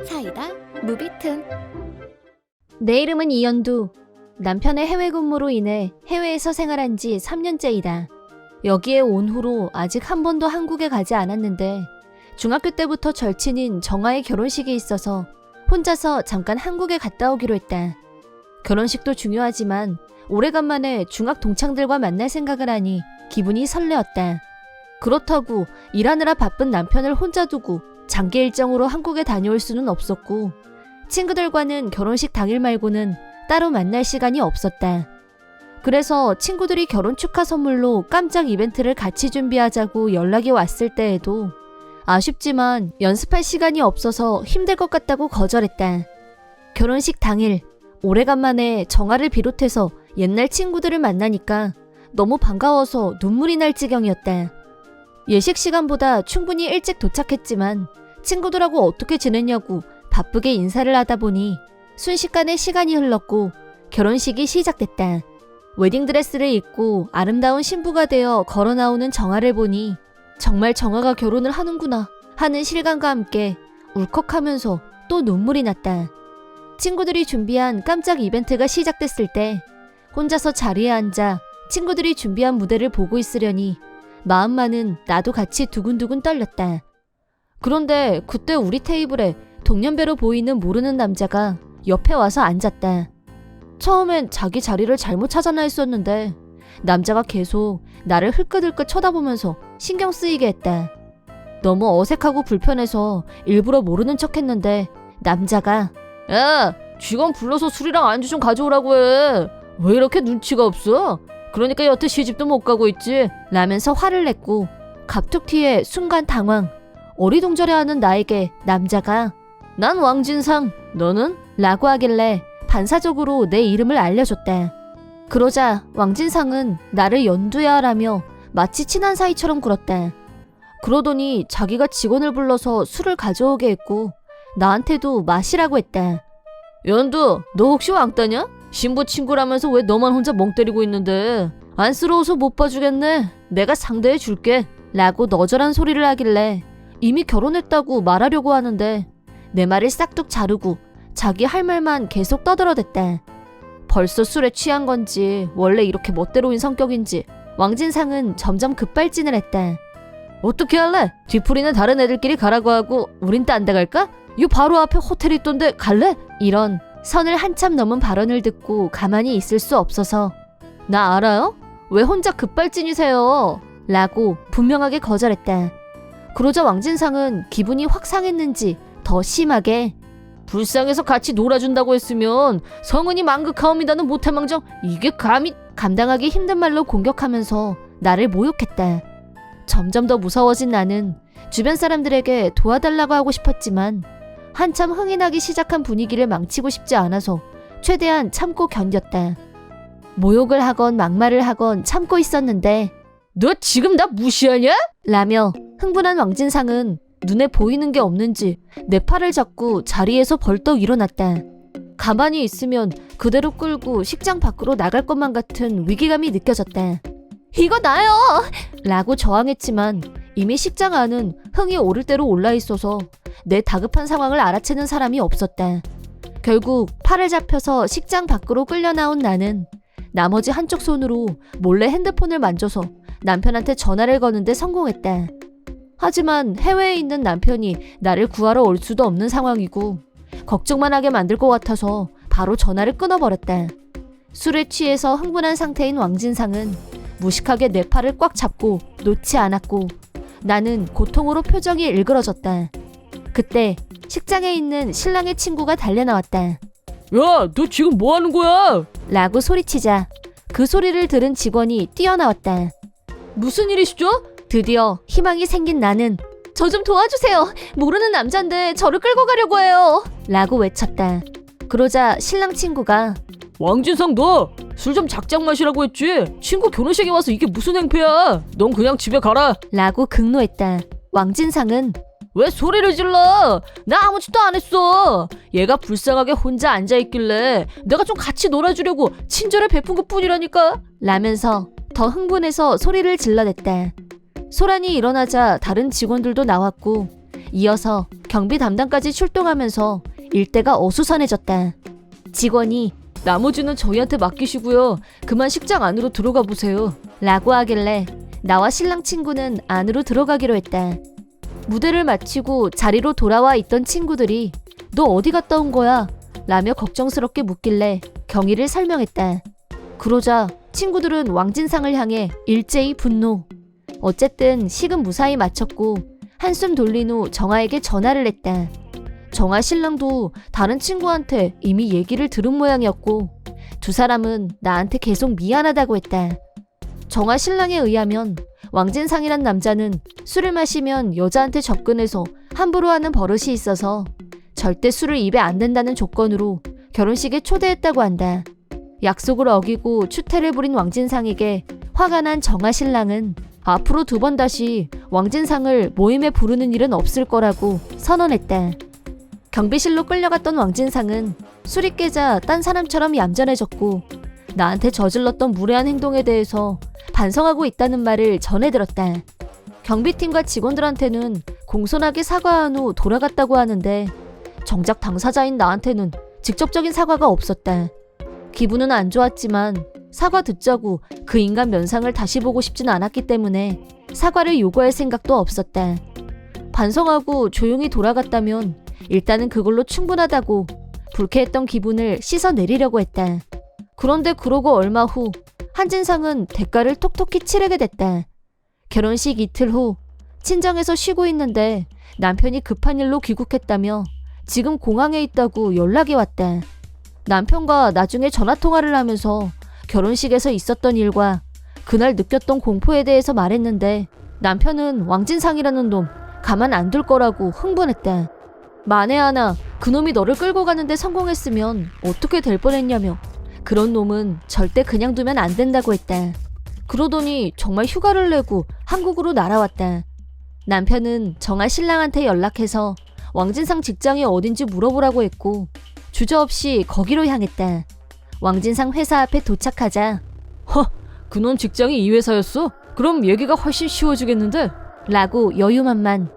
사이다 무비튼. 내 이름은 이연두. 남편의 해외 근무로 인해 해외에서 생활한 지 3년째이다. 여기에 온 후로 아직 한 번도 한국에 가지 않았는데 중학교 때부터 절친인 정아의 결혼식이 있어서 혼자서 잠깐 한국에 갔다 오기로 했다. 결혼식도 중요하지만 오래간만에 중학 동창들과 만날 생각을 하니 기분이 설레었다. 그렇다고 일하느라 바쁜 남편을 혼자 두고 장기 일정으로 한국에 다녀올 수는 없었고 친구들과는 결혼식 당일 말고는 따로 만날 시간이 없었다. 그래서 친구들이 결혼 축하 선물로 깜짝 이벤트를 같이 준비하자고 연락이 왔을 때에도 아쉽지만 연습할 시간이 없어서 힘들 것 같다고 거절했다. 결혼식 당일 오래간만에 정아를 비롯해서 옛날 친구들을 만나니까 너무 반가워서 눈물이 날 지경이었다. 예식 시간보다 충분히 일찍 도착했지만 친구들하고 어떻게 지냈냐고 바쁘게 인사를 하다 보니 순식간에 시간이 흘렀고 결혼식이 시작됐다. 웨딩드레스를 입고 아름다운 신부가 되어 걸어 나오는 정아를 보니 정말 정아가 결혼을 하는구나 하는 실감과 함께 울컥하면서 또 눈물이 났다. 친구들이 준비한 깜짝 이벤트가 시작됐을 때 혼자서 자리에 앉아 친구들이 준비한 무대를 보고 있으려니 마음만은 나도 같이 두근두근 떨렸다. 그런데 그때 우리 테이블에 동년배로 보이는 모르는 남자가 옆에 와서 앉았다. 처음엔 자기 자리를 잘못 찾아나 했었는데 남자가 계속 나를 흘끗흘끗 쳐다보면서 신경 쓰이게 했다. 너무 어색하고 불편해서 일부러 모르는 척 했는데 남자가 야, 직원 불러서 술이랑 안주 좀 가져오라고 해. 왜 이렇게 눈치가 없어? 그러니까 여태 시집도 못 가고 있지. 라면서 화를 냈고 갑툭튀에 순간 당황. 어리둥절해하는 나에게 남자가 난 왕진상, 너는? 라고 하길래 반사적으로 내 이름을 알려줬다. 그러자 왕진상은 나를 연두야 라며 마치 친한 사이처럼 굴었다. 그러더니 자기가 직원을 불러서 술을 가져오게 했고 나한테도 마시라고 했다. 연두, 너 혹시 왕따냐? 신부 친구라면서 왜 너만 혼자 멍 때리고 있는데? 안쓰러워서 못 봐주겠네. 내가 상대해 줄게. 라고 너절한 소리를 하길래 이미 결혼했다고 말하려고 하는데 내 말을 싹둑 자르고 자기 할 말만 계속 떠들어댔다. 벌써 술에 취한 건지 원래 이렇게 멋대로인 성격인지 왕진상은 점점 급발진을 했다. 어떻게 할래? 뒤풀이는 다른 애들끼리 가라고 하고 우린 딴 데 갈까? 요 바로 앞에 호텔 있던데 갈래? 이런 선을 한참 넘은 발언을 듣고 가만히 있을 수 없어서 나 알아요? 왜 혼자 급발진이세요? 라고 분명하게 거절했다. 그러자 왕진상은 기분이 확 상했는지 더 심하게 불쌍해서 같이 놀아준다고 했으면 성은이 망극하옵니다는 못해망정 이게 감히 감당하기 힘든 말로 공격하면서 나를 모욕했다. 점점 더 무서워진 나는 주변 사람들에게 도와달라고 하고 싶었지만 한참 흥이 나기 시작한 분위기를 망치고 싶지 않아서 최대한 참고 견뎠다. 모욕을 하건 막말을 하건 참고 있었는데 너 지금 나 무시하냐? 라며 흥분한 왕진상은 눈에 보이는 게 없는지 내 팔을 잡고 자리에서 벌떡 일어났다. 가만히 있으면 그대로 끌고 식장 밖으로 나갈 것만 같은 위기감이 느껴졌다. 이거 나요! 라고 저항했지만 이미 식장 안은 흥이 오를 대로 올라 있어서 내 다급한 상황을 알아채는 사람이 없었다. 결국 팔을 잡혀서 식장 밖으로 끌려 나온 나는 나머지 한쪽 손으로 몰래 핸드폰을 만져서 남편한테 전화를 거는데 성공했다. 하지만 해외에 있는 남편이 나를 구하러 올 수도 없는 상황이고 걱정만 하게 만들 것 같아서 바로 전화를 끊어버렸다. 술에 취해서 흥분한 상태인 왕진상은 무식하게 내 팔을 꽉 잡고 놓지 않았고 나는 고통으로 표정이 일그러졌다. 그때 식장에 있는 신랑의 친구가 달려나왔다. 야, 너 지금 뭐 하는 거야? 라고 소리치자 그 소리를 들은 직원이 뛰어나왔다. 무슨 일이시죠? 드디어 희망이 생긴 나는 저 좀 도와주세요. 모르는 남잔데 저를 끌고 가려고 해요. 라고 외쳤다. 그러자 신랑 친구가 왕진상 너 술 좀 작작 마시라고 했지? 친구 결혼식에 와서 이게 무슨 행패야? 넌 그냥 집에 가라. 라고 극노했다. 왕진상은 왜 소리를 질러? 나 아무 짓도 안 했어. 얘가 불쌍하게 혼자 앉아있길래 내가 좀 같이 놀아주려고 친절을 베푼 것뿐이라니까. 라면서 더 흥분해서 소리를 질러댔다. 소란이 일어나자 다른 직원들도 나왔고 이어서 경비 담당까지 출동하면서 일대가 어수선해졌다. 직원이 나머지는 저희한테 맡기시고요. 그만 식장 안으로 들어가 보세요. 라고 하길래 나와 신랑 친구는 안으로 들어가기로 했다. 무대를 마치고 자리로 돌아와 있던 친구들이 너 어디 갔다 온 거야? 라며 걱정스럽게 묻길래 경위를 설명했다. 그러자 친구들은 왕진상을 향해 일제히 분노. 어쨌든 식은 무사히 마쳤고 한숨 돌린 후 정아에게 전화를 했다. 정아 신랑도 다른 친구한테 이미 얘기를 들은 모양이었고 두 사람은 나한테 계속 미안하다고 했다. 정아 신랑에 의하면 왕진상이란 남자는 술을 마시면 여자한테 접근해서 함부로 하는 버릇이 있어서 절대 술을 입에 안 댄다는 조건으로 결혼식에 초대했다고 한다. 약속을 어기고 추태를 부린 왕진상에게 화가 난 정아 신랑은 앞으로 2번 다시 왕진상을 모임에 부르는 일은 없을 거라고 선언했다. 경비실로 끌려갔던 왕진상은 술이 깨자 딴 사람처럼 얌전해졌고 나한테 저질렀던 무례한 행동에 대해서 반성하고 있다는 말을 전해 들었다. 경비팀과 직원들한테는 공손하게 사과한 후 돌아갔다고 하는데 정작 당사자인 나한테는 직접적인 사과가 없었다. 기분은 안 좋았지만 사과 듣자고 그 인간 면상을 다시 보고 싶진 않았기 때문에 사과를 요구할 생각도 없었다. 반성하고 조용히 돌아갔다면 일단은 그걸로 충분하다고 불쾌했던 기분을 씻어내리려고 했다. 그런데 그러고 얼마 후 한진상은 대가를 톡톡히 치르게 됐다. 결혼식 이틀 후 친정에서 쉬고 있는데 남편이 급한 일로 귀국했다며 지금 공항에 있다고 연락이 왔다. 남편과 나중에 전화통화를 하면서 결혼식에서 있었던 일과 그날 느꼈던 공포에 대해서 말했는데 남편은 왕진상이라는 놈 가만 안 둘 거라고 흥분했다. 만에 하나 그놈이 너를 끌고 가는데 성공했으면 어떻게 될 뻔했냐며 그런 놈은 절대 그냥 두면 안 된다고 했다. 그러더니 정말 휴가를 내고 한국으로 날아왔다. 남편은 정아 신랑한테 연락해서 왕진상 직장이 어딘지 물어보라고 했고 주저없이 거기로 향했다. 왕진상 회사 앞에 도착하자 그놈 직장이 이 회사였어? 그럼 얘기가 훨씬 쉬워지겠는데? 라고 여유만만.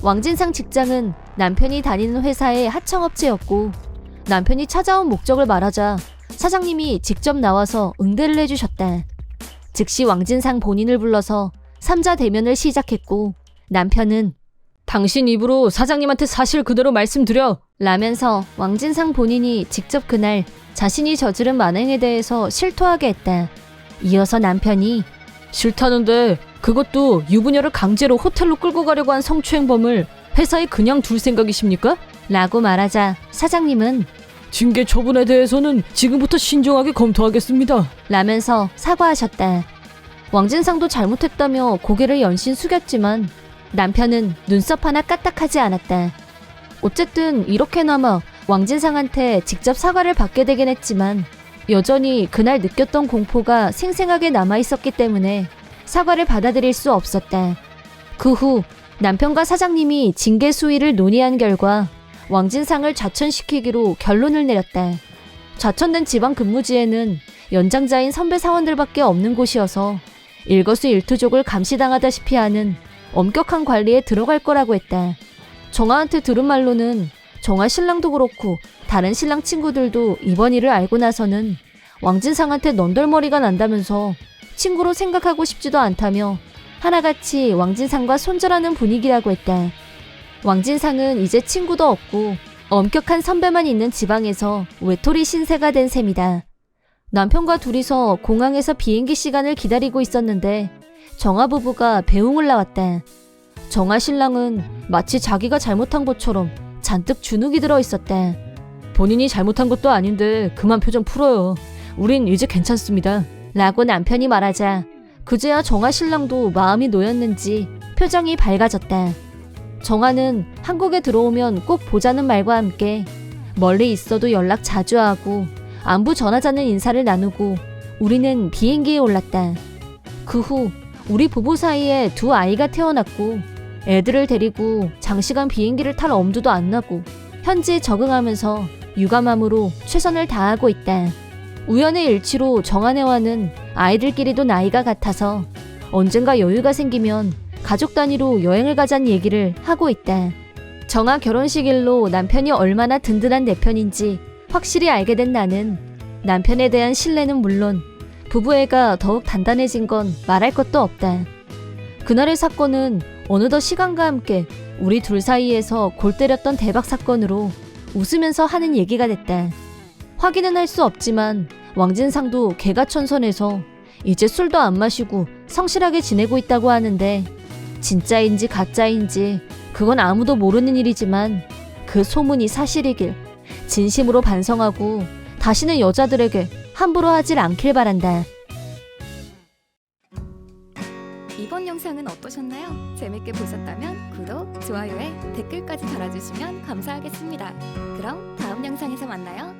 왕진상 직장은 남편이 다니는 회사의 하청업체였고 남편이 찾아온 목적을 말하자 사장님이 직접 나와서 응대를 해주셨다. 즉시 왕진상 본인을 불러서 3자 대면을 시작했고 남편은 당신 입으로 사장님한테 사실 그대로 말씀드려. 라면서 왕진상 본인이 직접 그날 자신이 저지른 만행에 대해서 실토하게 했다. 이어서 남편이 싫다는데 그것도 유부녀를 강제로 호텔로 끌고 가려고 한 성추행범을 회사에 그냥 둘 생각이십니까? 라고 말하자 사장님은 징계 처분에 대해서는 지금부터 신중하게 검토하겠습니다. 라면서 사과하셨다. 왕진상도 잘못했다며 고개를 연신 숙였지만 남편은 눈썹 하나 까딱하지 않았다. 어쨌든 이렇게나마 왕진상한테 직접 사과를 받게 되긴 했지만 여전히 그날 느꼈던 공포가 생생하게 남아있었기 때문에 사과를 받아들일 수 없었다. 그 후 남편과 사장님이 징계 수위를 논의한 결과 왕진상을 좌천시키기로 결론을 내렸다. 좌천된 지방 근무지에는 연장자인 선배 사원들밖에 없는 곳이어서 일거수일투족을 감시당하다시피 하는 엄격한 관리에 들어갈 거라고 했다. 정아한테 들은 말로는 정아 신랑도 그렇고 다른 신랑 친구들도 이번 일을 알고 나서는 왕진상한테 넌덜머리가 난다면서 친구로 생각하고 싶지도 않다며 하나같이 왕진상과 손절하는 분위기라고 했다. 왕진상은 이제 친구도 없고 엄격한 선배만 있는 지방에서 외톨이 신세가 된 셈이다. 남편과 둘이서 공항에서 비행기 시간을 기다리고 있었는데 정아 부부가 배웅을 나왔다. 정아 신랑은 마치 자기가 잘못한 것처럼 잔뜩 주눅이 들어 있었다. 본인이 잘못한 것도 아닌데 그만 표정 풀어요. 우린 이제 괜찮습니다. 라고 남편이 말하자 그제야 정아 신랑도 마음이 놓였는지 표정이 밝아졌다. 정아는 한국에 들어오면 꼭 보자는 말과 함께 멀리 있어도 연락 자주 하고 안부 전하자는 인사를 나누고 우리는 비행기에 올랐다. 그 후 우리 부부 사이에 2 아이가 태어났고 애들을 데리고 장시간 비행기를 탈 엄두도 안 나고 현지에 적응하면서 유감함으로 최선을 다하고 있다. 우연의 일치로 정아네와는 아이들끼리도 나이가 같아서 언젠가 여유가 생기면 가족 단위로 여행을 가자는 얘기를 하고 있다. 정아 결혼식일로 남편이 얼마나 든든한 내 편인지 확실히 알게 된 나는 남편에 대한 신뢰는 물론 부부애가 더욱 단단해진 건 말할 것도 없다. 그날의 사건은 어느덧 시간과 함께 우리 둘 사이에서 골 때렸던 대박 사건으로 웃으면서 하는 얘기가 됐다. 확인은 할 수 없지만 왕진상도 개가천선해서 이제 술도 안 마시고 성실하게 지내고 있다고 하는데 진짜인지 가짜인지 그건 아무도 모르는 일이지만 그 소문이 사실이길 진심으로 반성하고 다시는 여자들에게 함부로 하질 않길 바란다. 이번 영상은 어떠셨나요? 재밌게 보셨다면 구독, 좋아요에 댓글까지 달아주시면 감사하겠습니다. 그럼 다음 영상에서 만나요.